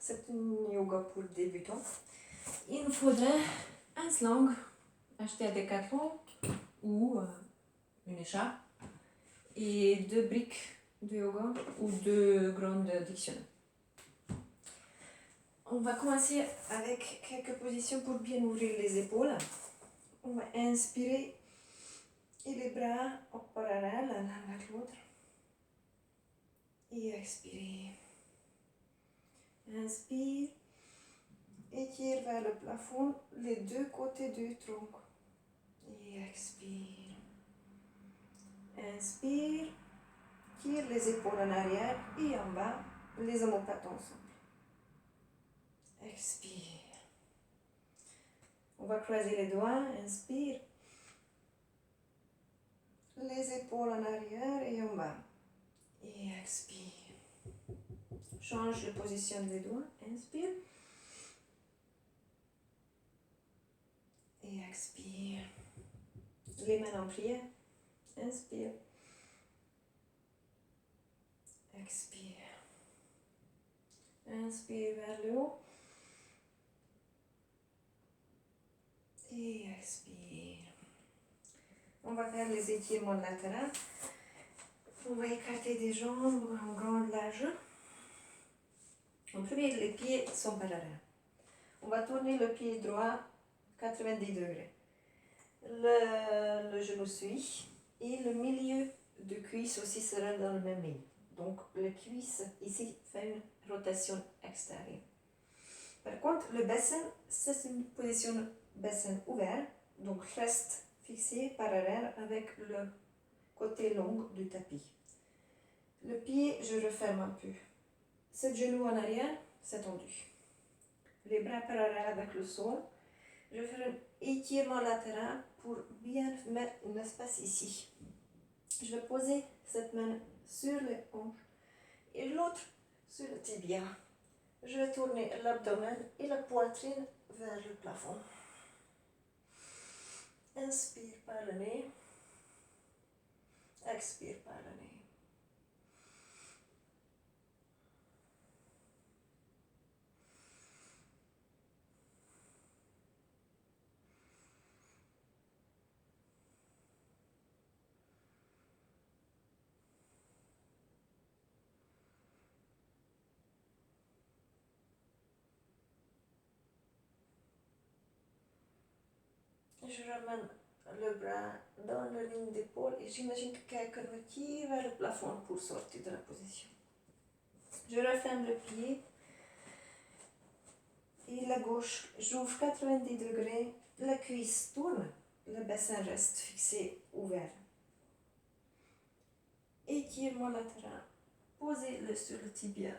C'est une yoga pour débutants. Il nous faudrait un sling acheté à Decathlon ou une écharpe et 2 briques de yoga ou 2 grandes dictionnaires. On va commencer avec quelques positions pour bien ouvrir les épaules. On va inspirer et les bras en parallèle l'un avec l'autre. Et expirer. Inspire. Étire vers le plafond les deux côtés du tronc. Et expire. Inspire. Tire les épaules en arrière et en bas, les omoplates ensemble. Expire. On va croiser les doigts. Inspire. Les épaules en arrière et en bas. Et expire. Change de position des doigts. Inspire. Et expire. Les mains en prière. Inspire. Expire. Inspire vers le haut. Et expire. On va faire les étirements latéraux. On va écarter des jambes en grande largeur. En premier, les pieds sont parallèles. On va tourner le pied droit 90 degrés. Le genou suit et le milieu de cuisse aussi sera dans le même ligne. Donc, le cuisse ici fait une rotation extérieure. Par contre, le bassin, c'est une position bassin ouvert, donc reste fixé parallèle avec le côté long du tapis. Le pied, je referme un peu. 7 genoux en arrière, c'est tendu. Les bras parallèles avec le sol. Je vais faire un étirement latéral pour bien mettre un espace ici. Je vais poser cette main sur les hanches et l'autre sur le tibia. Je vais tourner l'abdomen et la poitrine vers le plafond. Inspire par le nez. Expire par le nez. Je ramène le bras dans la ligne d'épaule et j'imagine que quelqu'un me tire vers le plafond pour sortir de la position. Je referme le pied et la gauche, j'ouvre 90 degrés, la cuisse tourne, le bassin reste fixé, ouvert. Étirement latéral, posez-le sur le tibia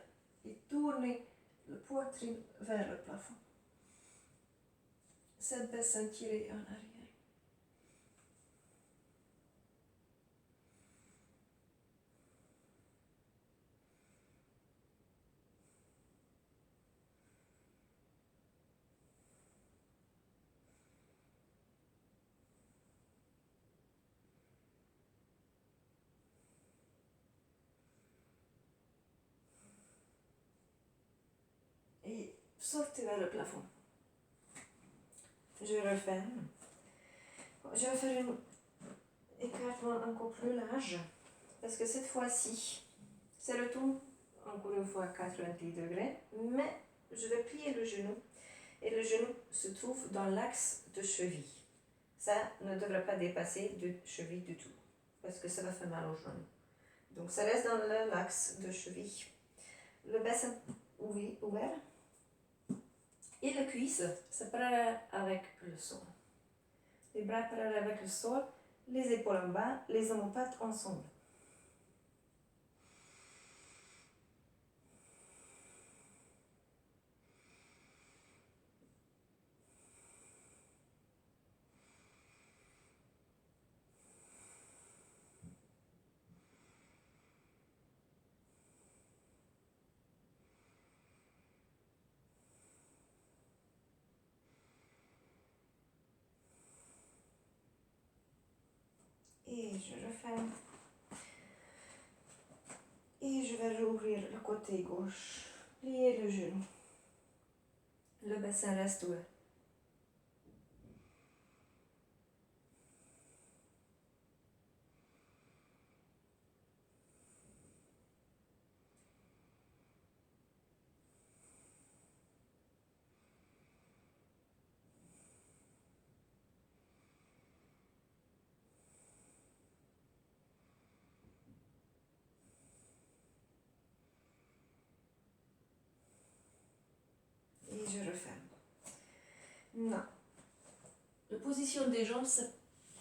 et tournez le poitrine vers le plafond. Cette bassin tiré en arrière. Et sortez vers le plafond. Je referme. Je vais faire un écartement encore plus large parce que cette fois-ci, c'est le tour encore une fois 90 degrés, mais je vais plier le genou et le genou se trouve dans l'axe de cheville. Ça ne devrait pas dépasser de cheville du tout parce que ça va faire mal au genou. Donc ça reste dans l'axe de cheville. Le bassin ouvert et la cuisse, c'est parallèle avec le sol. Les bras parallèles avec le sol, les épaules en bas, les omoplates ensemble. Et je referme. Et je vais rouvrir le côté gauche. Plier le genou. Le bassin reste ouvert. Et je referme. Non. La position des jambes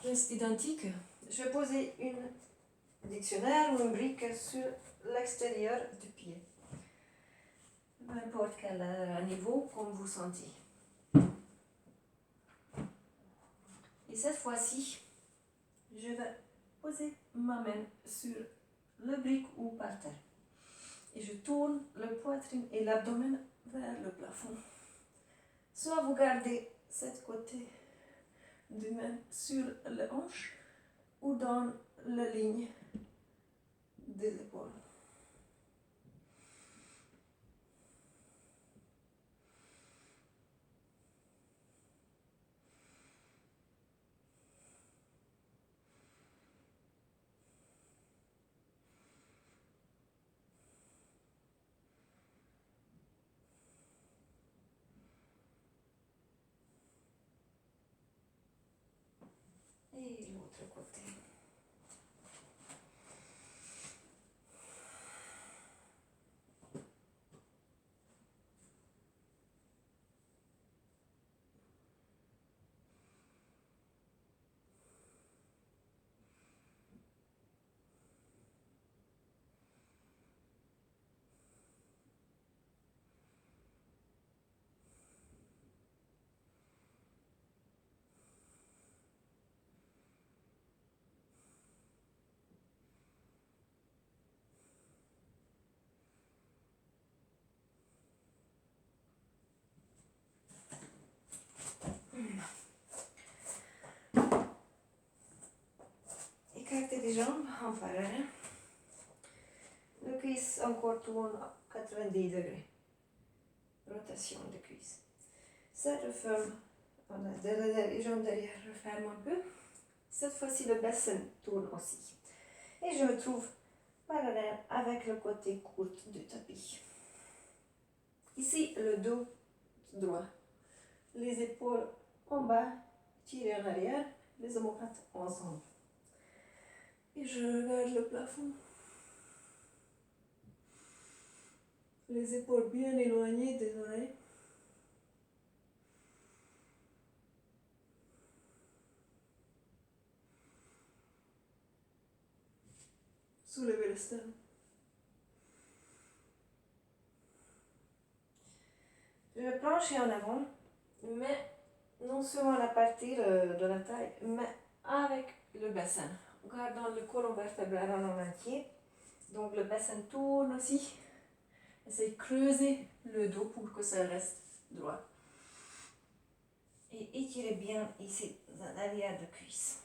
reste identique. Je vais poser un dictionnaire ou une brique sur l'extérieur du pied. N'importe quel niveau, comme vous sentez. Et cette fois-ci, je vais poser ma main sur le brique ou par terre. Et je tourne le poitrine et l'abdomen vers le plafond. Soit vous gardez cette côté du main sur les hanches ou dans la ligne des épaules. Et l'autre côté. Écartez les jambes en parallèle. Le cuisse encore tourne à 90 degrés. Rotation de cuisse. Ça referme. On a les jambes derrière referment un peu. Cette fois-ci, le bassin tourne aussi. Et je me trouve parallèle avec le côté court du tapis. Ici, le dos droit. Les épaules en bas, tirées en arrière, les omoplates ensemble. Et je regarde le plafond. Les épaules bien éloignées des oreilles. Soulevez le sternum. Je vais pencher en avant, mais non seulement à partir de la taille, mais avec le bassin. Gardant le colonne vertébrale en entier. Donc le bassin tourne aussi. Essayez de creuser le dos pour que ça reste droit. Et étirez bien ici, dans l'arrière de cuisse.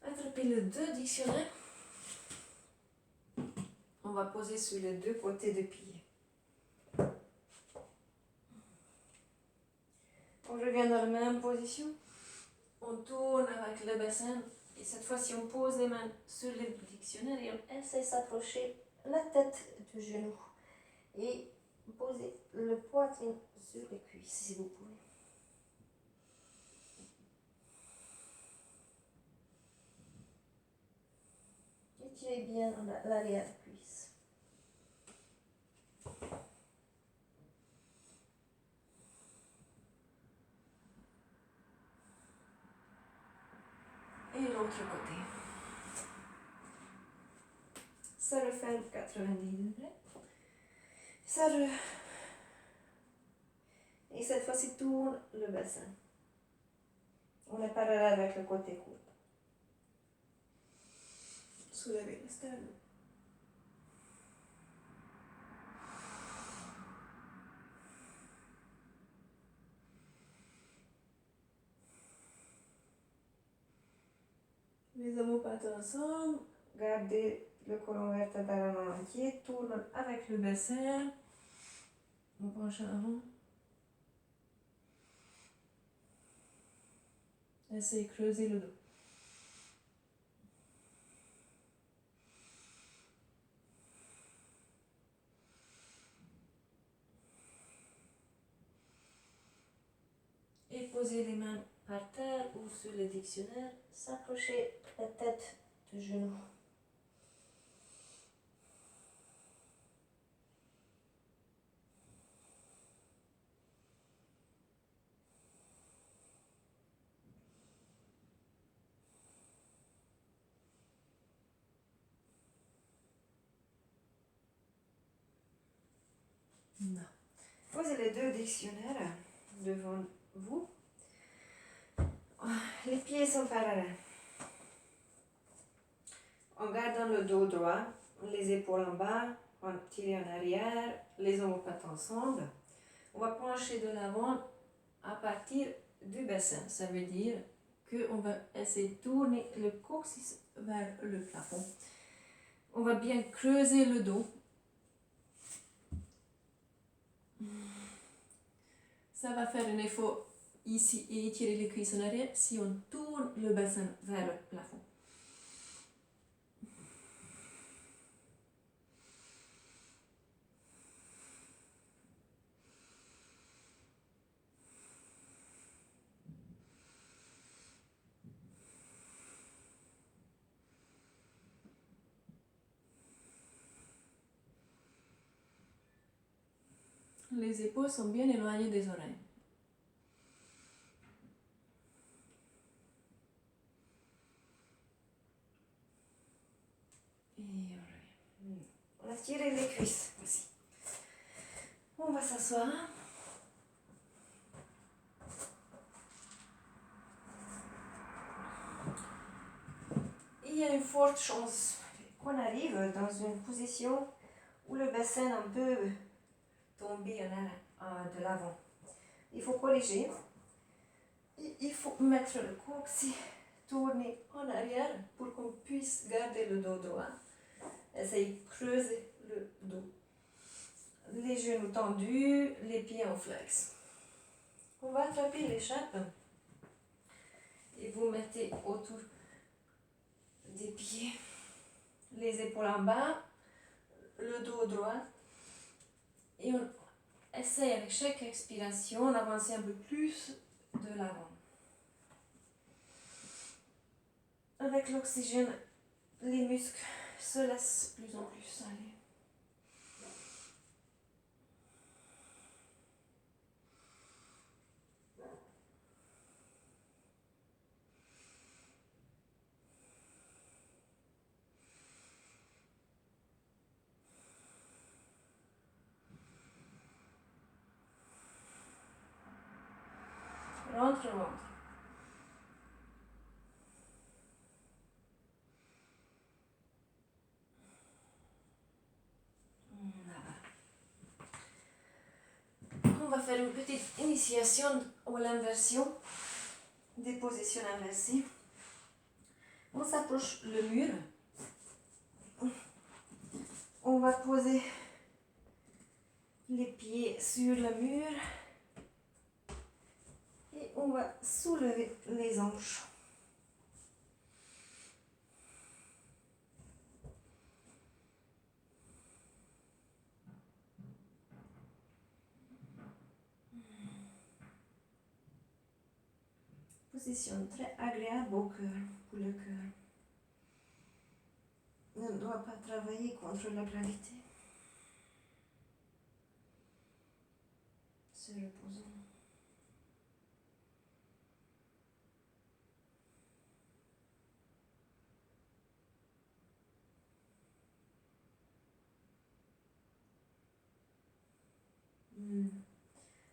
Attrapez les deux dictionnaires. On va poser sur les deux côtés du pied. On revient dans la même position. On tourne avec le bassin. Et cette fois-ci, on pose les mains sur les dictionnaires et on essaie de s'approcher la tête du genou. Et posez le poitrine sur les cuisses si vous pouvez. Étirez bien l'arrière de cuisse. Et l'autre côté. Ça referme 90 degrés. Et cette fois-ci, tourne le bassin. On est parallèle avec le côté court. Soulevez le sternum. Les omoplates ensemble. Gardez le colon vertébral en entier. Tourne Avec le bassin. On penche en avant. Essayez de creuser le dos. Et posez les mains par terre ou sur le dictionnaire. s'approcher la tête du genou. Non. Posez les deux dictionnaires devant vous. Les pieds sont parallèles. En gardant le dos droit, les épaules en bas, on va tirer en arrière, les omoplates ensemble. On va pencher de l'avant à partir du bassin. Ça veut dire qu'on va essayer de tourner le coccyx vers le plafond. On va bien creuser le dos. Ça va faire un effort ici et étirer les cuisses en arrière si on tourne le bassin vers le plafond. Les épaules sont bien éloignées des oreilles. Et oreilles. On va tirer les cuisses aussi. On va s'asseoir. Il y a une forte chance qu'on arrive dans une position où le bassin un peu tombé de l'avant. Il faut corriger. Il faut mettre le coccyx tourné en arrière pour qu'on puisse garder le dos droit. Essayez de creuser le dos. Les genoux tendus, les pieds en flex. On va attraper l'écharpe et vous mettez autour des pieds, les épaules en bas, le dos droit. Et on essaie avec chaque expiration d'avancer un peu plus de l'avant. Avec l'oxygène, les muscles se laissent plus en plus aller. Rentre, rentre. On va faire une petite initiation à l'inversion des positions inversées. On s'approche le mur. On va poser les pieds sur le mur et on va soulever les hanches. Position très agréable au cœur, pour le cœur. On ne doit pas travailler contre la gravité. Se reposons.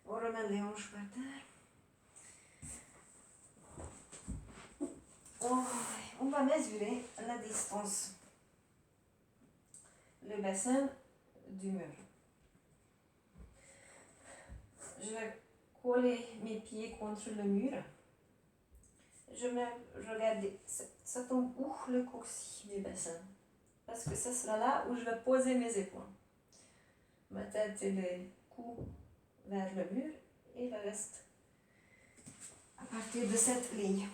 On remet les hanches par terre. On va mesurer la distance, le bassin du mur. Je vais coller mes pieds contre le mur. Je vais regarder, ça tombe où le coccyx du bassin. Parce que ce sera là où je vais poser mes épaules. Ma tête et le cou vers le mur et le reste à partir de cette ligne.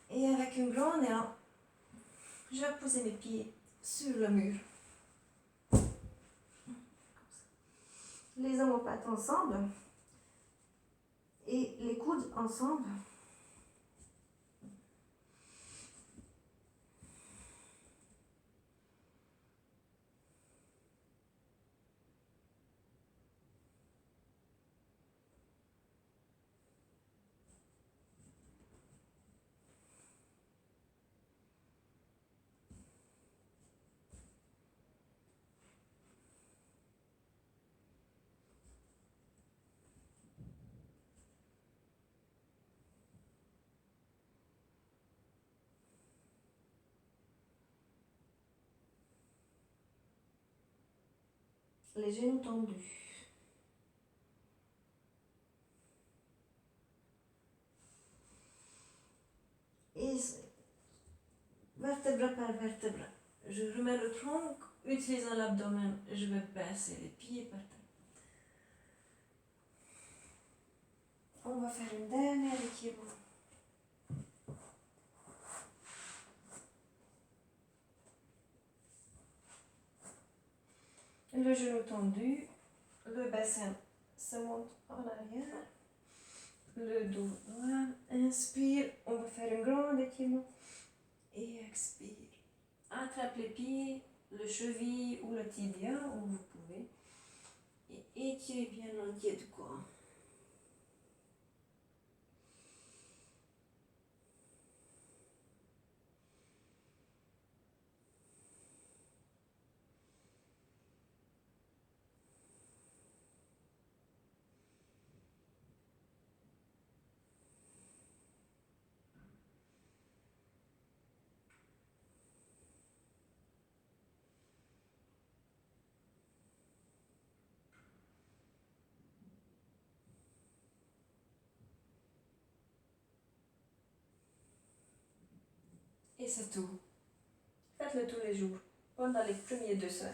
Et avec un grand élan, je vais poser mes pieds sur le mur. Les omoplates ensemble et les coudes ensemble. Les genoux tendus. Et vertèbre par vertèbre. Je remets le tronc, utilisant l'abdomen, je vais baisser les pieds par terre. On va faire une dernière équilibre. Le genou tendu, le bassin se monte en arrière, le dos droit. Inspire, on va faire un grand étirement et expire. Attrape les pieds, le cheville ou le tibia, où vous pouvez, et étirez bien l'entier du corps. Et c'est tout. Faites-le tous les jours, pendant les premiers 2 semaines.